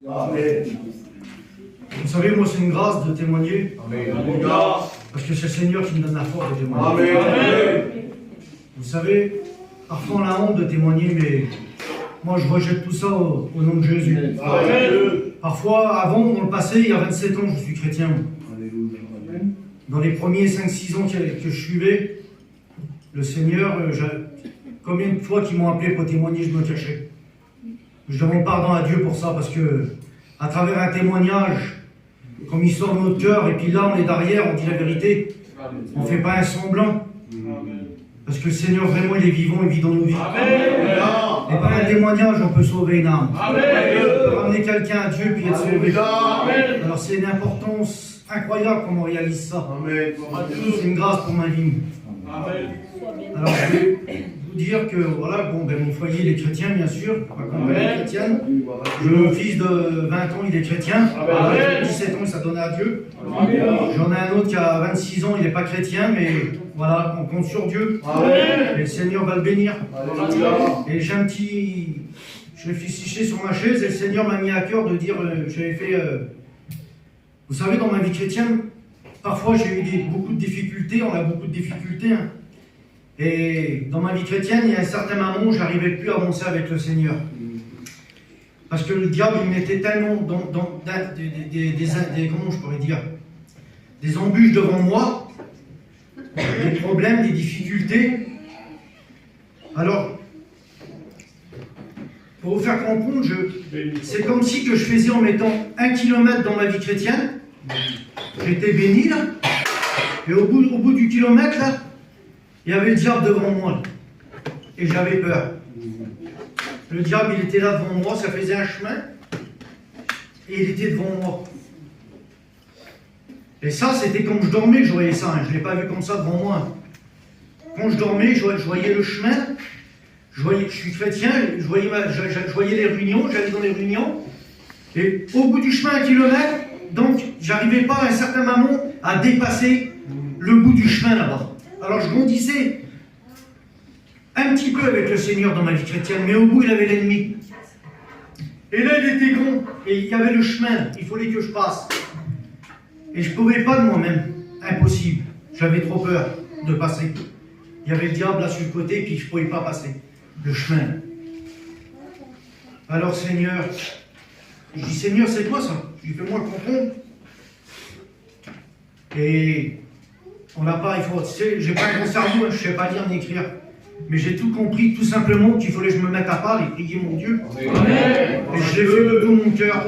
Amen. Vous savez, moi, c'est une grâce de témoigner. Amen. Parce que c'est le Seigneur qui me donne la force de témoigner. Amen. Vous savez, parfois on a honte de témoigner, mais moi, je rejette tout ça au nom de Jésus. Amen. Parfois, avant, dans le passé, il y a 27 ans, je suis chrétien. Dans les premiers 5-6 ans que je suivais, le Seigneur, combien de fois qu'ils m'ont appelé pour témoigner, je me cachais. Je demande pardon à Dieu pour ça, parce que à travers un témoignage, comme il sort de notre cœur, et puis là on est derrière, on dit la vérité, on ne fait pas un semblant. Parce que le Seigneur vraiment il est vivant, il vit dans nos vies. Et par un témoignage, on peut sauver une âme. On peut ramener quelqu'un à Dieu puis être sauvé. Alors c'est une importance incroyable qu'on réalise ça. C'est une grâce pour ma vie. Alors je vais vous dire que voilà, bon, ben, mon foyer il est chrétien bien sûr, ma compagne est chrétienne. Mon fils de 20 ans il est chrétien, 17 ans il s'est donné à Dieu. J'en ai un autre qui a 26 ans, il n'est pas chrétien, mais voilà, on compte sur Dieu. Et le Seigneur va le bénir. Et j'ai un petit... Je réfléchissais sur ma chaise et le Seigneur m'a mis à cœur de dire, j'avais fait... Vous savez, dans ma vie chrétienne, parfois j'ai eu beaucoup de difficultés, on a beaucoup de difficultés. Hein. Et dans ma vie chrétienne, il y a un certain moment où je n'arrivais plus à avancer avec le Seigneur. Parce que le diable, il mettait tellement comment je pourrais dire, des embûches devant moi, des problèmes, des difficultés. Alors, pour vous faire comprendre, c'est comme si que je faisais en mettant 1 kilomètre dans ma vie chrétienne. J'étais béni là, et au bout du kilomètre là, il y avait le diable devant moi là, et j'avais peur. Le diable il était là devant moi, ça faisait un chemin, et il était devant moi. Et ça c'était quand je dormais que je voyais ça, hein. Je ne l'ai pas vu comme ça devant moi. Quand je dormais, je voyais le chemin. Je suis chrétien, je voyais les réunions, j'allais dans les réunions, et au bout du chemin 1 kilomètre, donc j'arrivais pas à un certain moment à dépasser le bout du chemin là-bas. Alors je grandissais un petit peu avec le Seigneur dans ma vie chrétienne, mais au bout il avait l'ennemi. Et là il était grand, et il y avait le chemin, il fallait que je passe. Et je ne pouvais pas de moi-même, impossible, j'avais trop peur de passer. Il y avait le diable là sur le côté, puis je ne pouvais pas passer le chemin. Alors Seigneur, je dis Seigneur, c'est quoi ça? Je lui fais moi le comprendre. Et on n'a pas, j'ai pas un bon cerveau, je ne sais pas lire ni écrire. Mais j'ai tout compris, tout simplement qu'il fallait que je me mette à part et prier mon Dieu. Amen. Et je l'ai fait de tout mon cœur.